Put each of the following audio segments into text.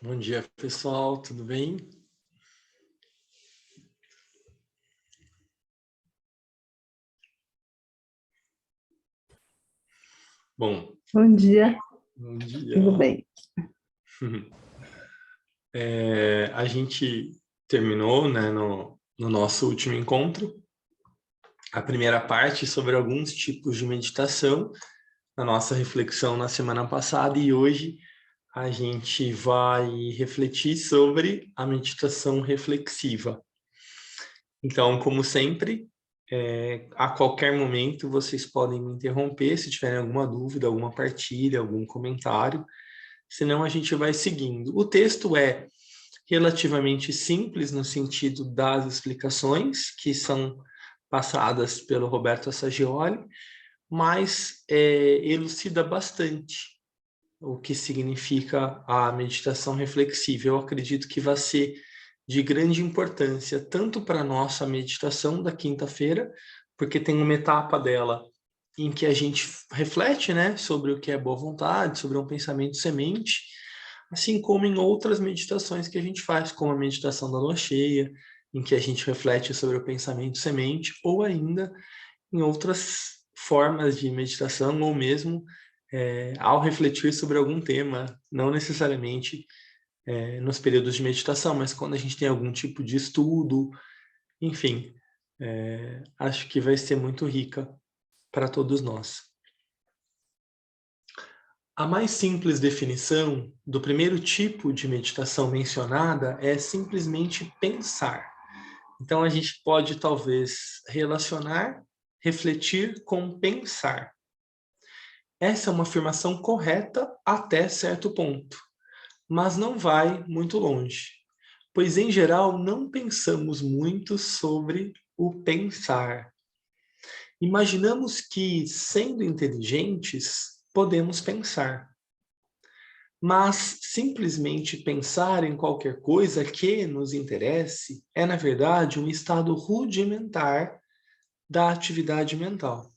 Bom dia, pessoal, tudo bem? Bom, Bom dia, bom dia. tudo bem? A gente terminou, né, no nosso último encontro, a primeira parte sobre alguns tipos de meditação, na nossa reflexão na semana passada, e hoje a gente vai refletir sobre a meditação reflexiva. Então, como sempre, a qualquer momento vocês podem me interromper se tiverem alguma dúvida, alguma partilha, algum comentário, senão a gente vai seguindo. O texto é relativamente simples no sentido das explicações que são passadas pelo Roberto Assagioli, mas elucida bastante o que significa a meditação reflexiva. Eu acredito que vai ser de grande importância, tanto para a nossa meditação da quinta-feira, porque tem uma etapa dela em que a gente reflete, né, sobre o que é boa vontade, sobre um pensamento semente, assim como em outras meditações que a gente faz, como a meditação da lua cheia, em que a gente reflete sobre o pensamento semente, ou ainda em outras formas de meditação, ou mesmo ao refletir sobre algum tema, não necessariamente nos períodos de meditação, mas quando a gente tem algum tipo de estudo, enfim, acho que vai ser muito rica para todos nós. A mais simples definição do primeiro tipo de meditação mencionada é simplesmente pensar. Então a gente pode talvez relacionar, refletir com pensar. Essa é uma afirmação correta até certo ponto, mas não vai muito longe, pois em geral não pensamos muito sobre o pensar. Imaginamos que, sendo inteligentes, podemos pensar. Mas simplesmente pensar em qualquer coisa que nos interesse é, na verdade, um estado rudimentar da atividade mental.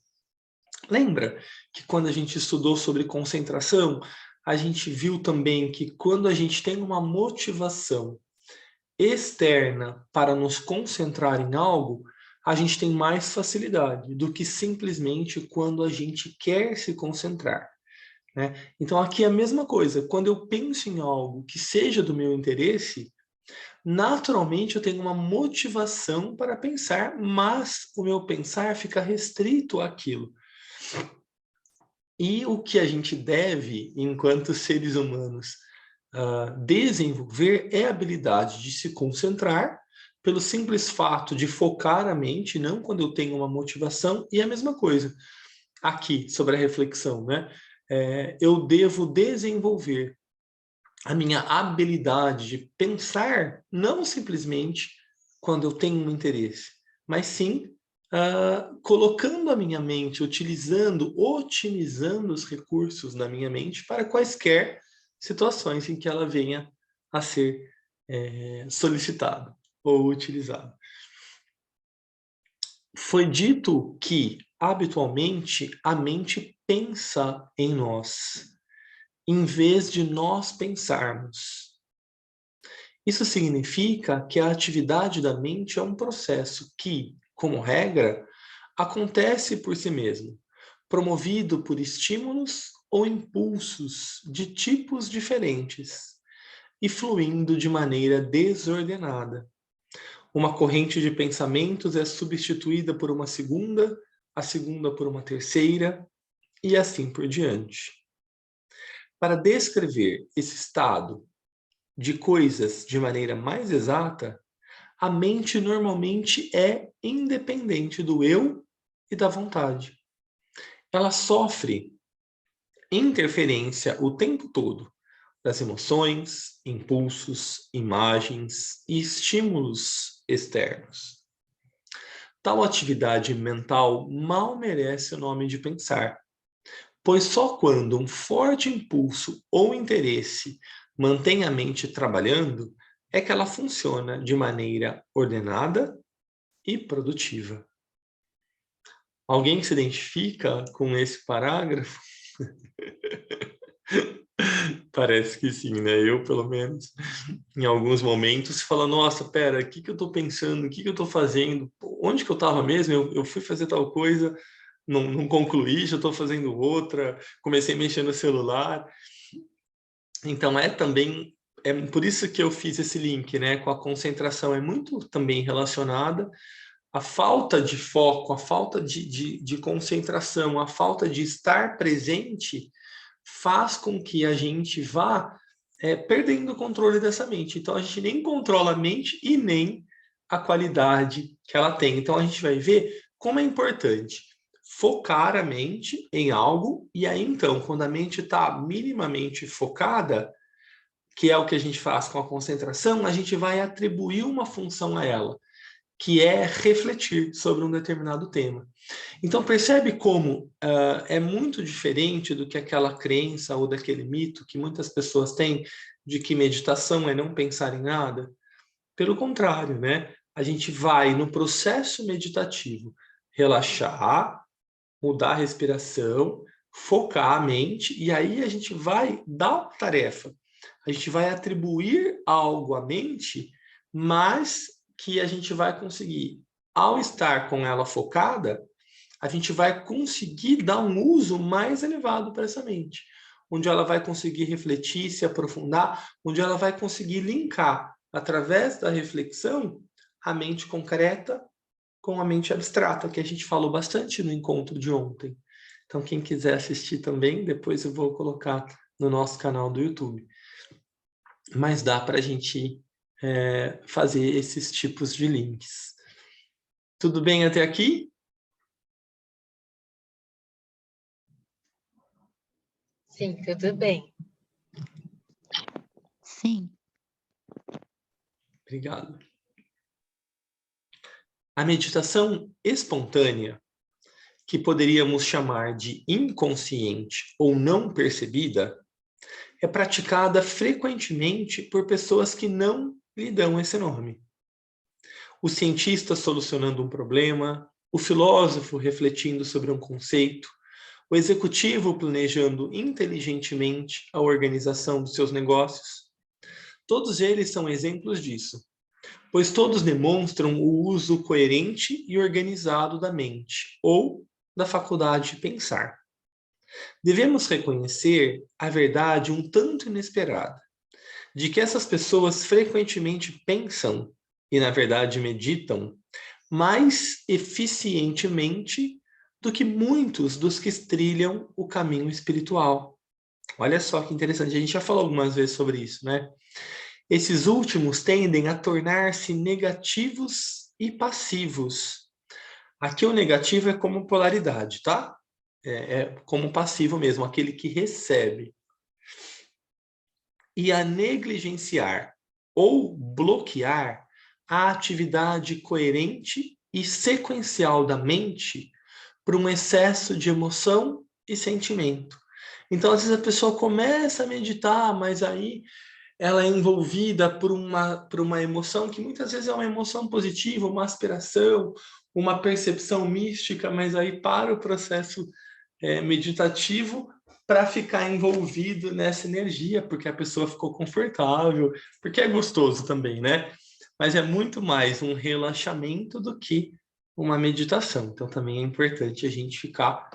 Lembra que quando a gente estudou sobre concentração, a gente viu também que quando a gente tem uma motivação externa para nos concentrar em algo, a gente tem mais facilidade do que simplesmente quando a gente quer se concentrar, né? Então aqui é a mesma coisa, quando eu penso em algo que seja do meu interesse, naturalmente eu tenho uma motivação para pensar, mas o meu pensar fica restrito àquilo. E o que a gente deve, enquanto seres humanos, desenvolver é a habilidade de se concentrar pelo simples fato de focar a mente, não quando eu tenho uma motivação, e a mesma coisa aqui sobre a reflexão, né? Eu devo desenvolver a minha habilidade de pensar não simplesmente quando eu tenho um interesse, mas sim colocando a minha mente, otimizando os recursos da minha mente para quaisquer situações em que ela venha a ser solicitada ou utilizada. Foi dito que, habitualmente, a mente pensa em nós, em vez de nós pensarmos. Isso significa que a atividade da mente é um processo que, como regra, acontece por si mesmo, promovido por estímulos ou impulsos de tipos diferentes e fluindo de maneira desordenada. Uma corrente de pensamentos é substituída por uma segunda, a segunda por uma terceira e assim por diante. Para descrever esse estado de coisas de maneira mais exata, a mente normalmente é independente do eu e da vontade. Ela sofre interferência o tempo todo das emoções, impulsos, imagens e estímulos externos. Tal atividade mental mal merece o nome de pensar, pois só quando um forte impulso ou interesse mantém a mente trabalhando é que ela funciona de maneira ordenada e produtiva. Alguém se identifica com esse parágrafo? Parece que sim, né? Eu, pelo menos, em alguns momentos, falo, nossa, pera, o que que eu tô pensando? O que que eu tô fazendo? Onde que eu tava mesmo? Eu fui fazer tal coisa, não concluí, já tô fazendo outra, comecei a mexer no celular. Então, é por isso que eu fiz esse link, né? Com a concentração, é muito também relacionada à falta de foco, à falta de concentração, a falta de estar presente faz com que a gente vá perdendo o controle dessa mente. Então, a gente nem controla a mente e nem a qualidade que ela tem. Então, a gente vai ver como é importante focar a mente em algo, e aí, então, quando a mente está minimamente focada, que é o que a gente faz com a concentração, a gente vai atribuir uma função a ela, que é refletir sobre um determinado tema. Então, percebe como é muito diferente do que aquela crença ou daquele mito que muitas pessoas têm de que meditação é não pensar em nada? Pelo contrário, né? A gente vai, no processo meditativo, relaxar, mudar a respiração, focar a mente, e aí a gente vai dar uma tarefa. A gente vai atribuir algo à mente, mas que a gente vai conseguir, ao estar com ela focada, a gente vai conseguir dar um uso mais elevado para essa mente, onde ela vai conseguir refletir, se aprofundar, onde ela vai conseguir linkar, através da reflexão, a mente concreta com a mente abstrata, que a gente falou bastante no encontro de ontem. Então, quem quiser assistir também, depois eu vou colocar no nosso canal do YouTube. Mas dá para a gente fazer esses tipos de links. Tudo bem até aqui? Sim, tudo bem. Sim. Obrigado. A meditação espontânea, que poderíamos chamar de inconsciente ou não percebida, é praticada frequentemente por pessoas que não lhe dão esse nome. O cientista solucionando um problema, o filósofo refletindo sobre um conceito, o executivo planejando inteligentemente a organização dos seus negócios. Todos eles são exemplos disso, pois todos demonstram o uso coerente e organizado da mente, ou da faculdade de pensar. Devemos reconhecer a verdade um tanto inesperada, de que essas pessoas frequentemente pensam, e na verdade meditam, mais eficientemente do que muitos dos que trilham o caminho espiritual. Olha só que interessante, a gente já falou algumas vezes sobre isso, né? Esses últimos tendem a tornar-se negativos e passivos. Aqui o negativo é como polaridade, tá? É como passivo mesmo, aquele que recebe. E a negligenciar ou bloquear a atividade coerente e sequencial da mente por um excesso de emoção e sentimento. Então, às vezes a pessoa começa a meditar, mas aí ela é envolvida por uma emoção que muitas vezes é uma emoção positiva, uma aspiração, uma percepção mística, mas aí para o processo meditativo para ficar envolvido nessa energia, porque a pessoa ficou confortável, porque é gostoso também, né? Mas é muito mais um relaxamento do que uma meditação. Então também é importante a gente ficar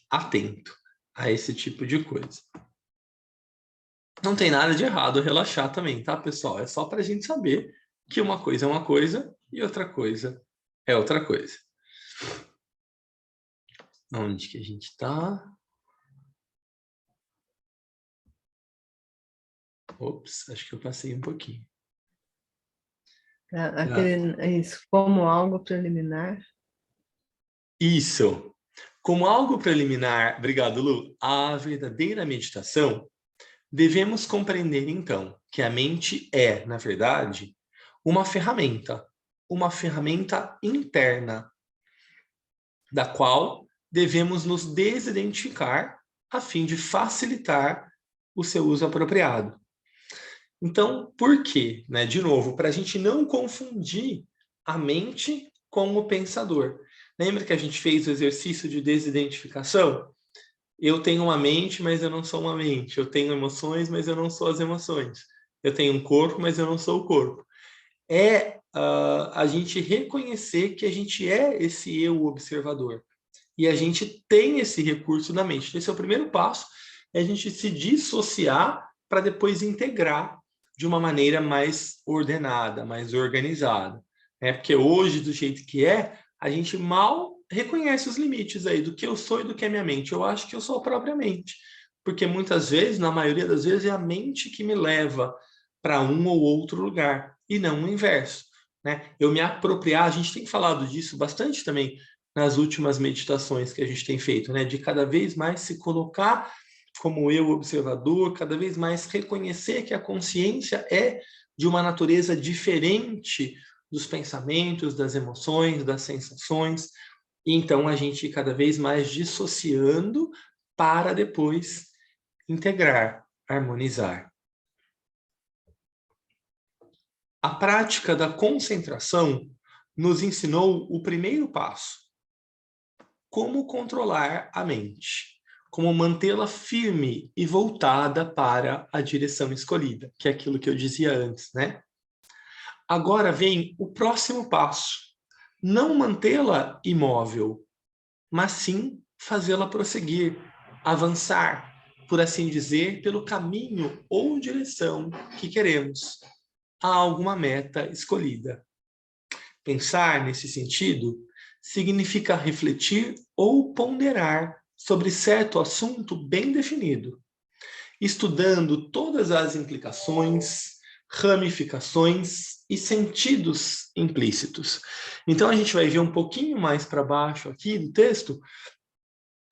atento a esse tipo de coisa. Não tem nada de errado relaxar também, tá, pessoal? É só para a gente saber que uma coisa é uma coisa e outra coisa é outra coisa. Onde que a gente está? Ops, acho que eu passei um pouquinho. Isso, como algo preliminar. Isso. Como algo preliminar, obrigado, Lu, à verdadeira meditação, devemos compreender, então, que a mente é, na verdade, uma ferramenta interna, da qual devemos nos desidentificar a fim de facilitar o seu uso apropriado. Então, por quê? Né? De novo, para a gente não confundir a mente com o pensador. Lembra que a gente fez o exercício de desidentificação? Eu tenho uma mente, mas eu não sou uma mente. Eu tenho emoções, mas eu não sou as emoções. Eu tenho um corpo, mas eu não sou o corpo. É a gente reconhecer que a gente é esse eu observador. E a gente tem esse recurso na mente. Esse é o primeiro passo, é a gente se dissociar para depois integrar de uma maneira mais ordenada, mais organizada. Porque hoje, do jeito que é, a gente mal reconhece os limites aí do que eu sou e do que é minha mente. Eu acho que eu sou a própria mente. Porque muitas vezes, na maioria das vezes, é a mente que me leva para um ou outro lugar, e não o inverso. Eu me apropriar, a gente tem falado disso bastante também nas últimas meditações que a gente tem feito, de cada vez mais se colocar como eu observador, cada vez mais reconhecer que a consciência é de uma natureza diferente dos pensamentos, das emoções, das sensações, e então a gente cada vez mais dissociando para depois integrar, harmonizar. A prática da concentração nos ensinou o primeiro passo. Como controlar a mente. Como mantê-la firme e voltada para a direção escolhida, que é aquilo que eu dizia antes, Agora vem o próximo passo. Não mantê-la imóvel, mas sim fazê-la prosseguir, avançar, por assim dizer, pelo caminho ou direção que queremos, a alguma meta escolhida. Pensar nesse sentido significa refletir ou ponderar sobre certo assunto bem definido, estudando todas as implicações, ramificações e sentidos implícitos. Então a gente vai ver um pouquinho mais para baixo aqui do texto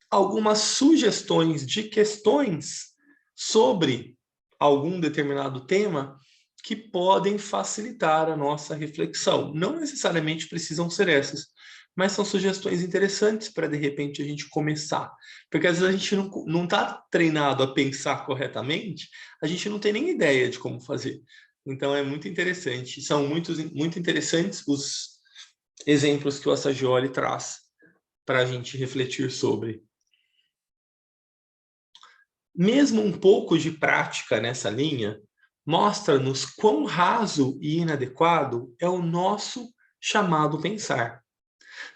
algumas sugestões de questões sobre algum determinado tema que podem facilitar a nossa reflexão. Não necessariamente precisam ser essas, mas são sugestões interessantes para, de repente, a gente começar. Porque às vezes a gente não está treinado a pensar corretamente, a gente não tem nem ideia de como fazer. Então é muito interessante. São muito interessantes os exemplos que o Assagioli traz para a gente refletir sobre. Mesmo um pouco de prática nessa linha mostra-nos quão raso e inadequado é o nosso chamado pensar.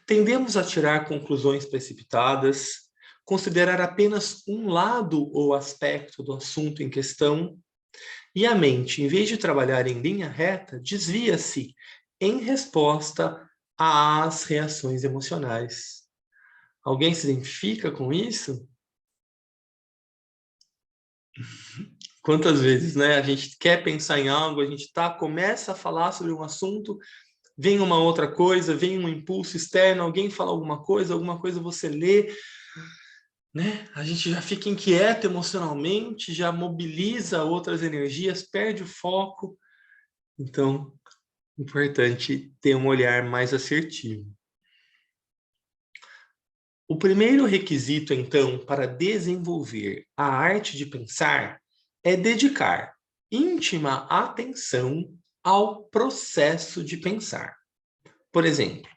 Tendemos a tirar conclusões precipitadas, considerar apenas um lado ou aspecto do assunto em questão, e a mente, em vez de trabalhar em linha reta, desvia-se em resposta às reações emocionais. Alguém se identifica com isso? Quantas vezes, a gente quer pensar em algo, a gente começa a falar sobre um assunto, vem uma outra coisa, vem um impulso externo, alguém fala alguma coisa você lê, A gente já fica inquieto emocionalmente, já mobiliza outras energias, perde o foco. Então, importante ter um olhar mais assertivo. O primeiro requisito, então, para desenvolver a arte de pensar é dedicar íntima atenção ao processo de pensar. Por exemplo,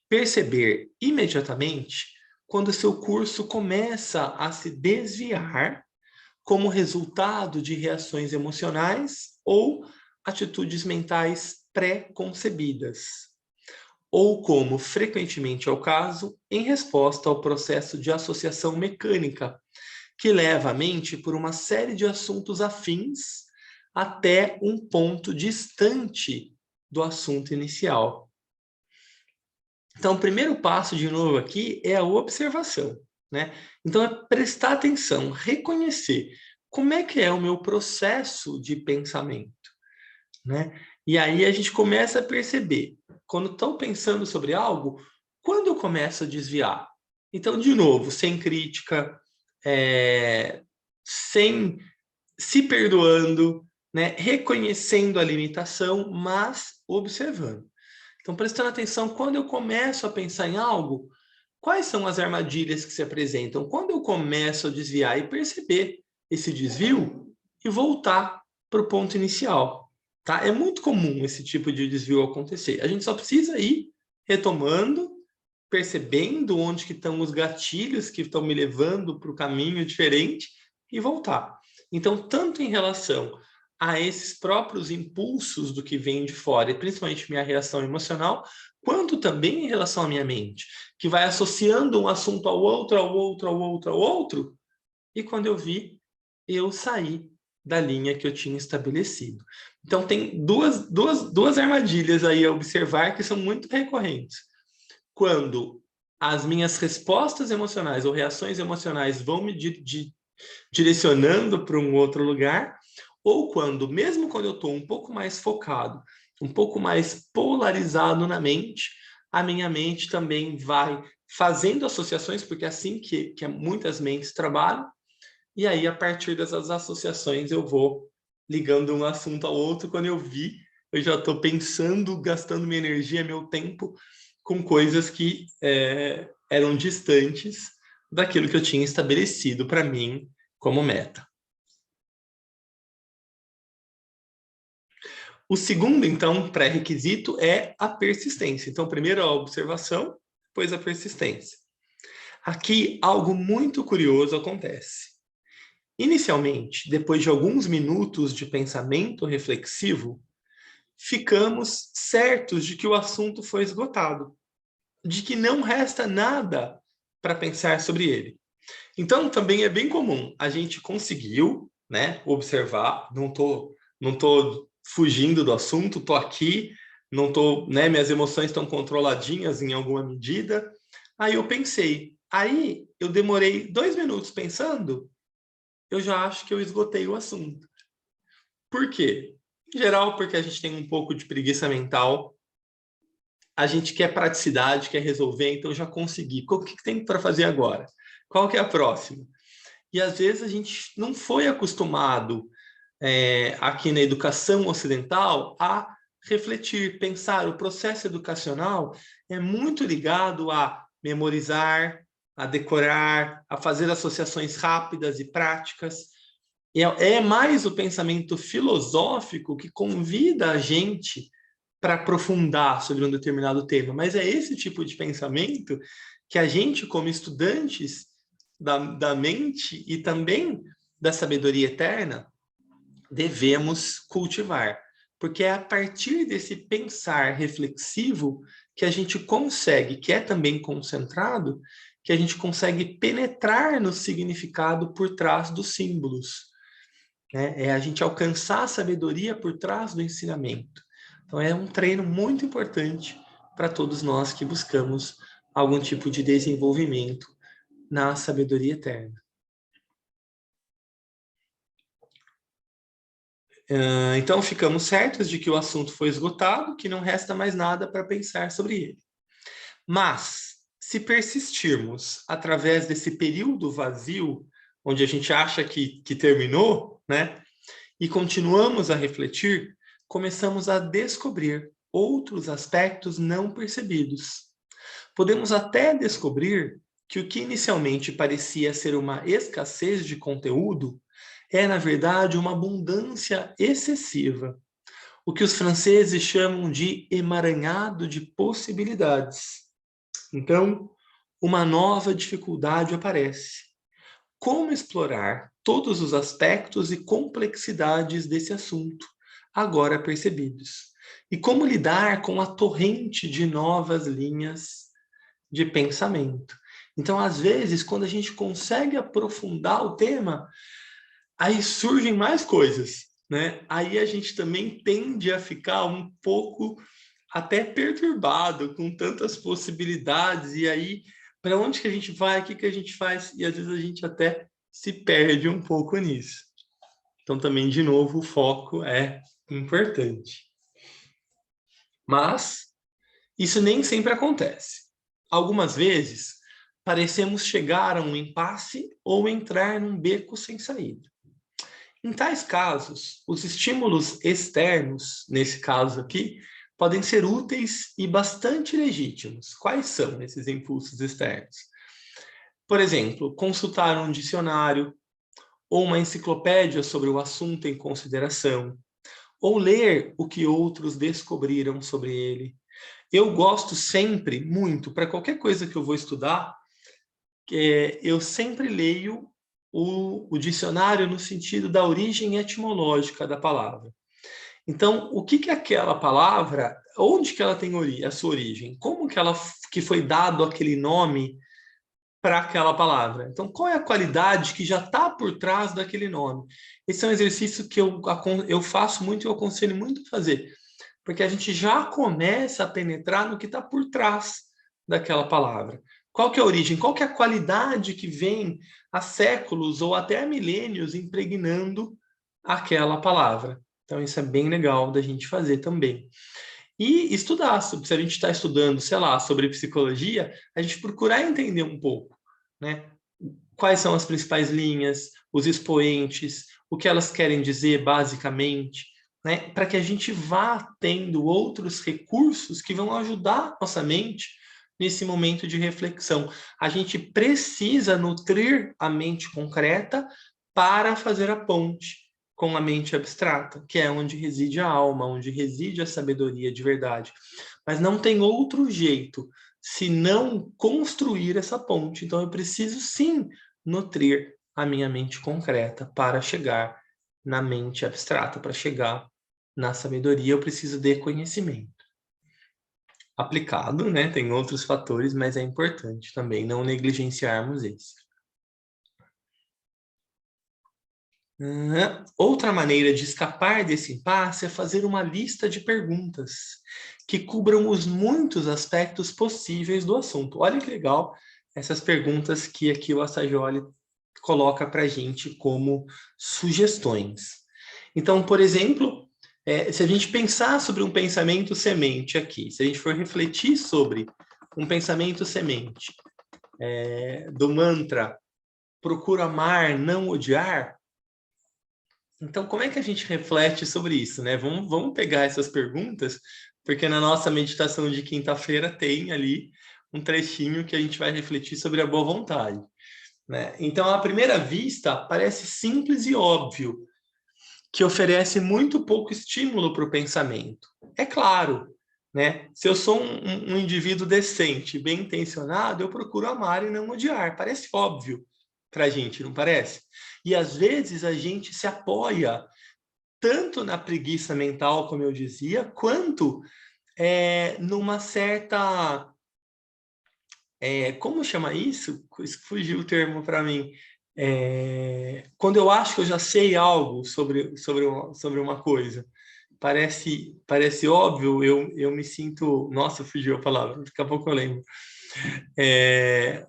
perceber imediatamente quando seu curso começa a se desviar como resultado de reações emocionais ou atitudes mentais pré-concebidas, ou como frequentemente é o caso, em resposta ao processo de associação mecânica, que leva a mente por uma série de assuntos afins até um ponto distante do assunto inicial. Então, o primeiro passo, de novo, aqui é a observação, Então, é prestar atenção, reconhecer como é que é o meu processo de pensamento, E aí a gente começa a perceber, quando estou pensando sobre algo, quando eu começo a desviar. Então, de novo, sem crítica, sem se perdoando, reconhecendo a limitação, mas observando. Então, prestando atenção, quando eu começo a pensar em algo, quais são as armadilhas que se apresentam? Quando eu começo a desviar e perceber esse desvio e voltar para o ponto inicial. É muito comum esse tipo de desvio acontecer. A gente só precisa ir retomando, percebendo onde que estão os gatilhos que estão me levando para o caminho diferente e voltar. Então, tanto em relação a esses próprios impulsos do que vem de fora, e principalmente minha reação emocional, quanto também em relação à minha mente, que vai associando um assunto ao outro, ao outro, ao outro, ao outro, e quando eu vi, eu saí da linha que eu tinha estabelecido. Então, tem duas armadilhas aí a observar que são muito recorrentes. Quando as minhas respostas emocionais ou reações emocionais vão me direcionando para um outro lugar, ou quando, mesmo quando eu estou um pouco mais focado, um pouco mais polarizado na mente, a minha mente também vai fazendo associações, porque é assim que muitas mentes trabalham, e aí, a partir dessas associações, eu vou ligando um assunto ao outro. Quando eu vi, eu já estou pensando, gastando minha energia, meu tempo, com coisas que eram distantes daquilo que eu tinha estabelecido para mim como meta. O segundo, então, pré-requisito é a persistência. Então, primeiro a observação, depois a persistência. Aqui, algo muito curioso acontece. Inicialmente, depois de alguns minutos de pensamento reflexivo, ficamos certos de que o assunto foi esgotado, de que não resta nada para pensar sobre ele. Então, também é bem comum, a gente conseguiu, né, observar, não tô fugindo do assunto, tô aqui, não tô, né, minhas emoções estão controladinhas em alguma medida. Aí eu pensei, aí eu demorei 2 minutos pensando, eu já acho que eu esgotei o assunto. Por quê? Em geral, porque a gente tem um pouco de preguiça mental, a gente quer praticidade, quer resolver, então já consegui. O que tem para fazer agora? Qual que é a próxima? E às vezes a gente não foi acostumado aqui na educação ocidental a refletir, pensar. O processo educacional é muito ligado a memorizar, a decorar, a fazer associações rápidas e práticas. É mais o pensamento filosófico que convida a gente para aprofundar sobre um determinado tema, mas é esse tipo de pensamento que a gente, como estudantes da mente e também da sabedoria eterna, devemos cultivar. Porque é a partir desse pensar reflexivo que a gente consegue, que é também concentrado, que a gente consegue penetrar no significado por trás dos símbolos. É a gente alcançar a sabedoria por trás do ensinamento. Então, é um treino muito importante para todos nós que buscamos algum tipo de desenvolvimento na sabedoria eterna. Então, ficamos certos de que o assunto foi esgotado, que não resta mais nada para pensar sobre ele. Mas, se persistirmos através desse período vazio, onde a gente acha que terminou, né? E continuamos a refletir, começamos a descobrir outros aspectos não percebidos. Podemos até descobrir que o que inicialmente parecia ser uma escassez de conteúdo é, na verdade, uma abundância excessiva, o que os franceses chamam de emaranhado de possibilidades. Então, uma nova dificuldade aparece. Como explorar todos os aspectos e complexidades desse assunto, agora percebidos? E como lidar com a torrente de novas linhas de pensamento? Então, às vezes, quando a gente consegue aprofundar o tema, aí surgem mais coisas, né? Aí a gente também tende a ficar um pouco até perturbado com tantas possibilidades, e aí para onde que a gente vai, o que que a gente faz, e às vezes a gente até se perde um pouco nisso. Então também, de novo, o foco é importante. Mas isso nem sempre acontece. Algumas vezes parecemos chegar a um impasse ou entrar num beco sem saída. Em tais casos, os estímulos externos, nesse caso aqui, podem ser úteis e bastante legítimos. Quais são esses impulsos externos? Por exemplo, consultar um dicionário ou uma enciclopédia sobre o assunto em consideração, ou ler o que outros descobriram sobre ele. eu gosto sempre, muito, para qualquer coisa que eu vou estudar, eu sempre leio o dicionário no sentido da origem etimológica da palavra. Então, o que é aquela palavra, onde que ela tem a sua origem? Como que foi dado aquele nome para aquela palavra? Então, qual é a qualidade que já está por trás daquele nome? Esse é um exercício que eu faço muito e eu aconselho muito a fazer, porque a gente já começa a penetrar no que está por trás daquela palavra. Qual que é a origem? Qual que é a qualidade que vem há séculos ou até há milênios impregnando aquela palavra? Então, isso é bem legal da gente fazer também. E estudar, se a gente está estudando, sei lá, sobre psicologia, a gente procurar entender um pouco, né? Quais são as principais linhas, os expoentes, o que elas querem dizer basicamente, né? Para que a gente vá tendo outros recursos que vão ajudar nossa mente nesse momento de reflexão. A gente precisa nutrir a mente concreta para fazer a ponte com a mente abstrata, que é onde reside a alma, onde reside a sabedoria de verdade. Mas não tem outro jeito se não construir essa ponte. Então eu preciso sim nutrir a minha mente concreta para chegar na mente abstrata, para chegar na sabedoria, eu preciso de conhecimento. Aplicado, né? Tem outros fatores, mas é importante também não negligenciarmos esse. Outra maneira de escapar desse impasse é fazer uma lista de perguntas que cubram os muitos aspectos possíveis do assunto. Olha que legal essas perguntas que aqui o Assagioli coloca para a gente como sugestões. Então, por exemplo, se a gente pensar sobre um pensamento semente aqui, se a gente for refletir sobre um pensamento semente do mantra procuro amar, não odiar, então, como é que a gente reflete sobre isso, né? Vamos pegar essas perguntas, porque na nossa meditação de quinta-feira tem ali um trechinho que a gente vai refletir sobre a boa vontade, né? Então, à primeira vista, parece simples e óbvio, que oferece muito pouco estímulo para o pensamento. É claro, né? Se eu sou um indivíduo decente, bem intencionado, eu procuro amar e não odiar. Parece óbvio para a gente, não parece? E às vezes a gente se apoia tanto na preguiça mental, como eu dizia, quanto numa certa... como chama isso? Fugiu o termo para mim. Quando eu acho que eu já sei algo sobre uma coisa. Parece óbvio, eu me sinto... Nossa, fugiu a palavra, daqui a pouco eu lembro.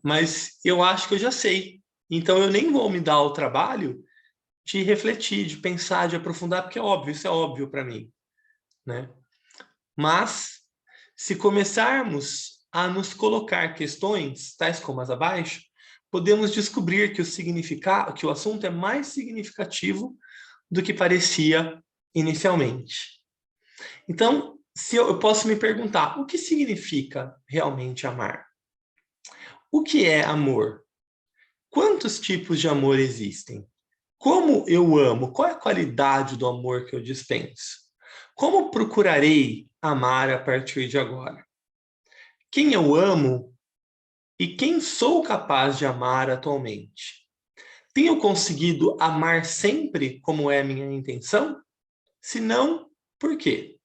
Mas eu acho que eu já sei. Então eu nem vou me dar o trabalho de refletir, de pensar, de aprofundar, porque é óbvio, isso é óbvio para mim, né? Mas se começarmos a nos colocar questões, tais como as abaixo, podemos descobrir que o assunto é mais significativo do que parecia inicialmente. Então, se eu posso me perguntar, o que significa realmente amar? O que é amor? Quantos tipos de amor existem? Como eu amo? Qual é a qualidade do amor que eu dispenso? Como procurarei amar a partir de agora? Quem eu amo e quem sou capaz de amar atualmente? Tenho conseguido amar sempre como é a minha intenção? Se não, por quê?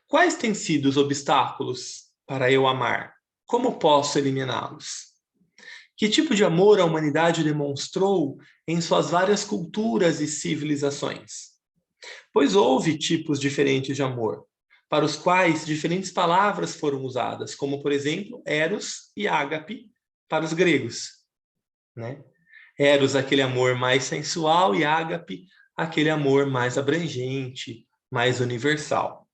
Quais têm sido os obstáculos para eu amar? Como posso eliminá-los? Que tipo de amor a humanidade demonstrou em suas várias culturas e civilizações? Pois houve tipos diferentes de amor, para os quais diferentes palavras foram usadas, como, por exemplo, eros e ágape para os gregos, né? Eros, aquele amor mais sensual, e ágape, aquele amor mais abrangente, mais universal.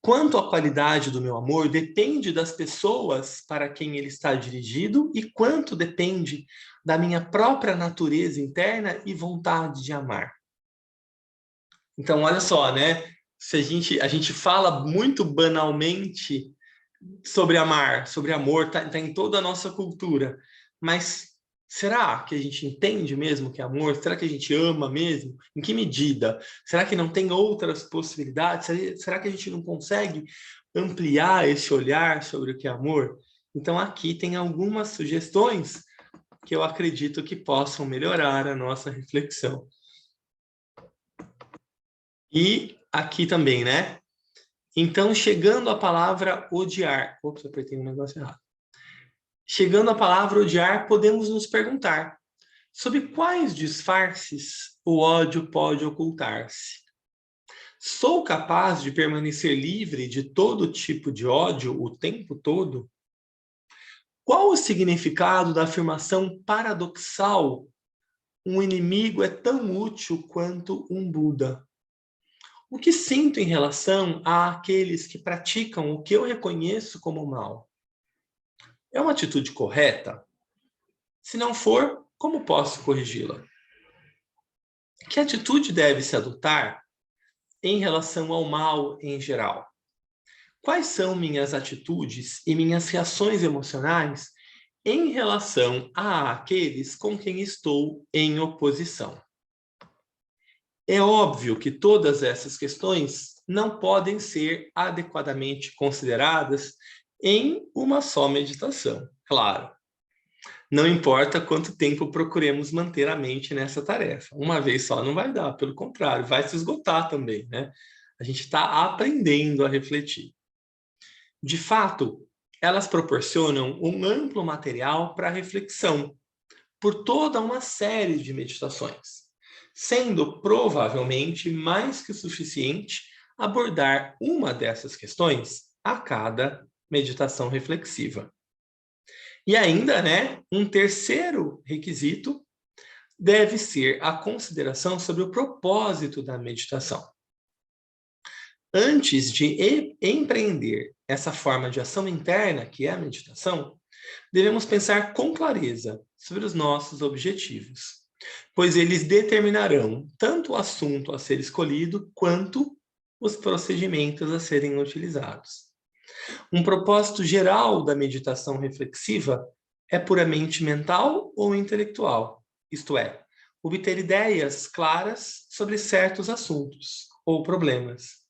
Quanto à qualidade do meu amor, depende das pessoas para quem ele está dirigido e quanto depende da minha própria natureza interna e vontade de amar. Então, olha só, né? Se a gente fala muito banalmente sobre amar, sobre amor, tá em toda a nossa cultura. Mas será que a gente entende mesmo que é amor? Será que a gente ama mesmo? Em que medida? Será que não tem outras possibilidades? Será que a gente não consegue ampliar esse olhar sobre o que é amor? Então, aqui tem algumas sugestões que eu acredito que possam melhorar a nossa reflexão. E aqui também, né? Então, chegando à palavra odiar. Ops, apertei um negócio errado. Chegando à palavra odiar, podemos nos perguntar sob quais disfarces o ódio pode ocultar-se? Sou capaz de permanecer livre de todo tipo de ódio o tempo todo? Qual o significado da afirmação paradoxal: um inimigo é tão útil quanto um Buda? O que sinto em relação àqueles que praticam o que eu reconheço como mal? É uma atitude correta? Se não for, como posso corrigi-la? Que atitude deve-se adotar em relação ao mal em geral? Quais são minhas atitudes e minhas reações emocionais em relação àqueles com quem estou em oposição? É óbvio que todas essas questões não podem ser adequadamente consideradas em uma só meditação, claro. Não importa quanto tempo procuremos manter a mente nessa tarefa. Uma vez só não vai dar, pelo contrário, vai se esgotar também, né? A gente está aprendendo a refletir. De fato, elas proporcionam um amplo material para reflexão por toda uma série de meditações, sendo provavelmente mais que suficiente abordar uma dessas questões a cada meditação reflexiva. E ainda, né, um terceiro requisito deve ser a consideração sobre o propósito da meditação. Antes de empreender essa forma de ação interna, que é a meditação, devemos pensar com clareza sobre os nossos objetivos, pois eles determinarão tanto o assunto a ser escolhido quanto os procedimentos a serem utilizados. Um propósito geral da meditação reflexiva é puramente mental ou intelectual, isto é, obter ideias claras sobre certos assuntos ou problemas.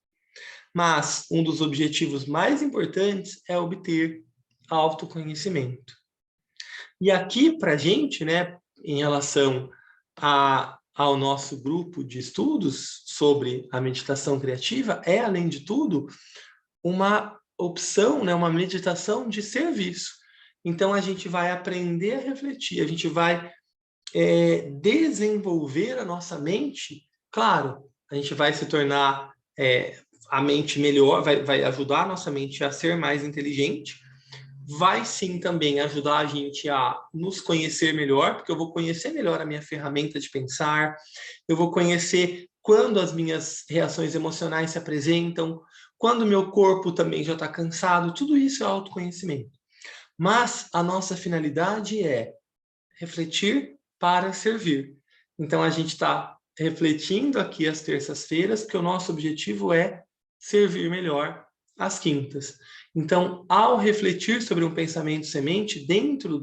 Mas um dos objetivos mais importantes é obter autoconhecimento. E aqui, para a gente, né, em relação ao nosso grupo de estudos sobre a meditação criativa, é, além de tudo, uma opção, né, uma meditação de serviço. Então, a gente vai aprender a refletir, a gente vai desenvolver a nossa mente. Claro, a gente vai se tornar a mente melhor, vai ajudar a nossa mente a ser mais inteligente, vai sim também ajudar a gente a nos conhecer melhor, porque eu vou conhecer melhor a minha ferramenta de pensar, eu vou conhecer quando as minhas reações emocionais se apresentam, quando o meu corpo também já está cansado, tudo isso é autoconhecimento. Mas a nossa finalidade é refletir para servir. Então a gente está refletindo aqui às terças-feiras, porque o nosso objetivo é servir melhor às quintas. Então, ao refletir sobre um pensamento semente dentro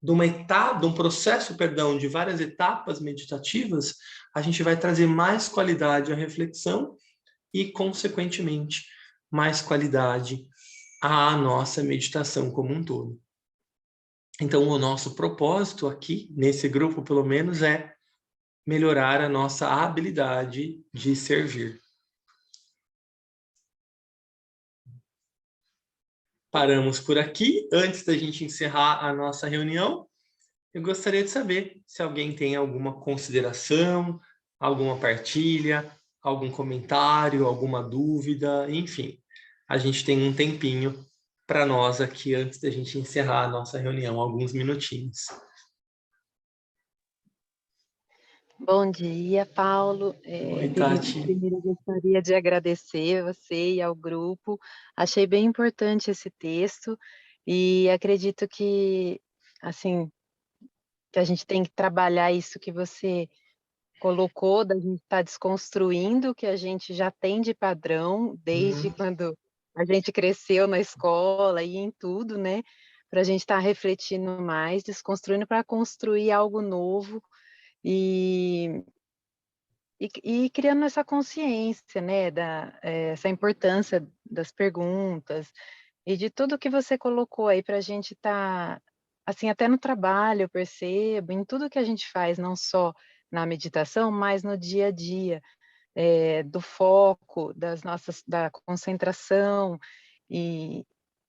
de uma etapa, de um processo, perdão, de várias etapas meditativas, a gente vai trazer mais qualidade à reflexão e, consequentemente, mais qualidade à nossa meditação como um todo. Então, o nosso propósito aqui, nesse grupo, pelo menos, é melhorar a nossa habilidade de servir. Paramos por aqui. Antes da gente encerrar a nossa reunião, eu gostaria de saber se alguém tem alguma consideração, alguma partilha, algum comentário, alguma dúvida, enfim. A gente tem um tempinho para nós aqui antes da gente encerrar a nossa reunião, alguns minutinhos. Bom dia, Paulo. Oi, Tati. Primeiro, eu gostaria de agradecer você e ao grupo. Achei bem importante esse texto e acredito que, assim, que a gente tem que trabalhar isso que você colocou, da gente estar desconstruindo o que a gente já tem de padrão, desde quando a gente cresceu na escola e em tudo, né? Para a gente estar refletindo mais, desconstruindo para construir algo novo e e criando essa consciência, né, essa importância das perguntas e de tudo que você colocou aí para a gente estar, assim, até no trabalho, eu percebo, em tudo que a gente faz, não só na meditação, mas no dia a dia, do foco, da concentração, e,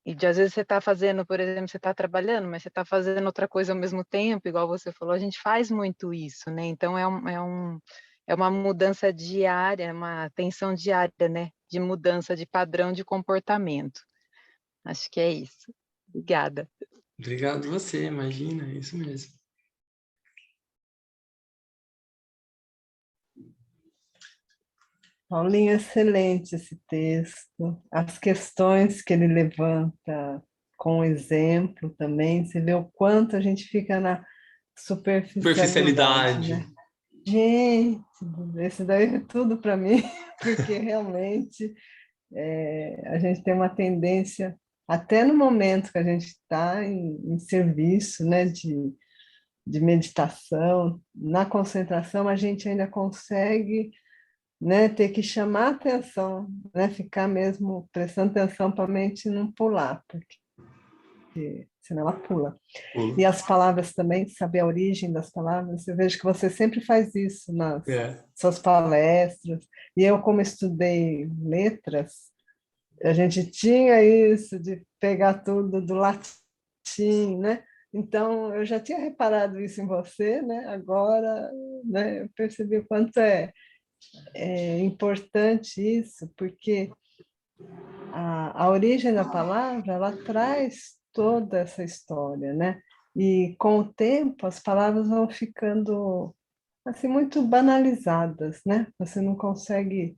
de às vezes você está fazendo, por exemplo, você está trabalhando, mas você está fazendo outra coisa ao mesmo tempo, igual você falou, a gente faz muito isso, né? Então é uma mudança diária, uma tensão diária, né? De mudança de padrão de comportamento. Acho que é isso. Obrigada. Obrigado você, imagina, é isso mesmo. Paulinho, excelente esse texto. As questões que ele levanta com exemplo também, você vê o quanto a gente fica na superficialidade, Superficialidade. né? Gente, esse daí é tudo para mim, porque realmente a gente tem uma tendência, até no momento que a gente está em serviço, né, de meditação, na concentração, a gente ainda consegue, né, ter que chamar atenção, né, ficar mesmo prestando atenção para a mente não pular, porque senão ela pula. Pula. E as palavras também, saber a origem das palavras, eu vejo que você sempre faz isso nas suas palestras, e eu, como estudei letras, a gente tinha isso de pegar tudo do latim, né? Então, eu já tinha reparado isso em você, né? Agora, né, eu percebi o quanto é importante isso, porque a origem da palavra, ela traz toda essa história, né? E com o tempo, as palavras vão ficando assim muito banalizadas, né? Você não consegue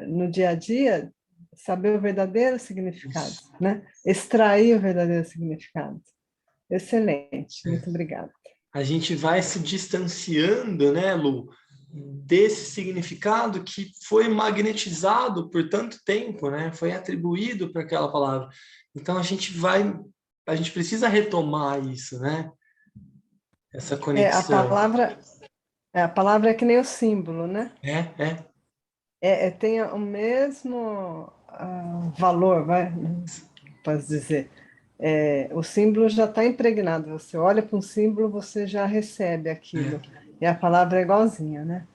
no dia a dia saber o verdadeiro significado, né? Extrair o verdadeiro significado. Excelente, muito obrigada. A gente vai se distanciando, né, Lu, desse significado que foi magnetizado por tanto tempo, né? Foi atribuído para aquela palavra. Então a gente precisa retomar isso, né? Essa conexão. A palavra é que nem o símbolo, né? É. Tem o mesmo valor, posso dizer. O símbolo já está impregnado. Você olha para um símbolo, você já recebe aquilo. E a palavra é igualzinha, né?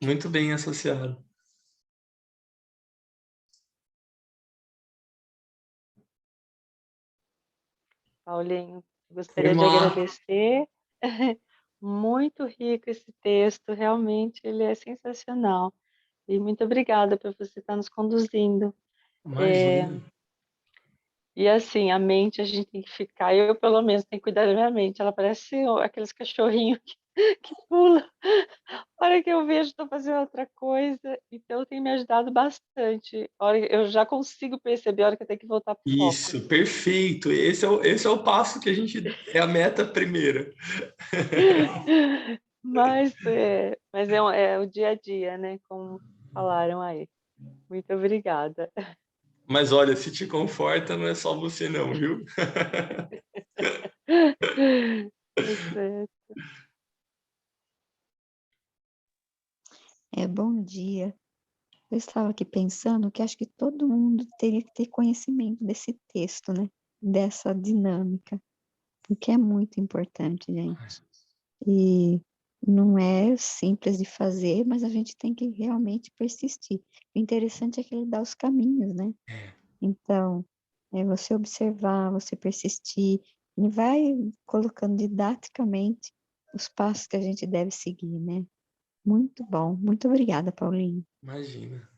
Muito bem associado. Paulinho, gostaria de agradecer. Muito rico esse texto, realmente ele é sensacional. E muito obrigada por você estar nos conduzindo. Imagina. E assim, a mente a gente tem que ficar, eu pelo menos tenho que cuidar da minha mente, ela parece aqueles cachorrinhos que pulam. A hora que eu vejo, estou fazendo outra coisa, então tem me ajudado bastante. Eu já consigo perceber a hora que eu tenho que voltar para o foco. Isso, perfeito. Esse é o passo que é a meta primeira. Mas é o dia a dia, né? Como falaram aí. Muito obrigada. Mas olha, se te conforta, não é só você não, viu? Certo. Bom dia. Eu estava aqui pensando que acho que todo mundo teria que ter conhecimento desse texto, né? Dessa dinâmica, o que é muito importante, gente. E não é simples de fazer, mas a gente tem que realmente persistir. O interessante é que ele dá os caminhos, né? Então, é você observar, você persistir, e vai colocando didaticamente os passos que a gente deve seguir, né? Muito bom. Muito obrigada, Paulinho. Imagina.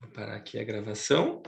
Vou parar aqui a gravação.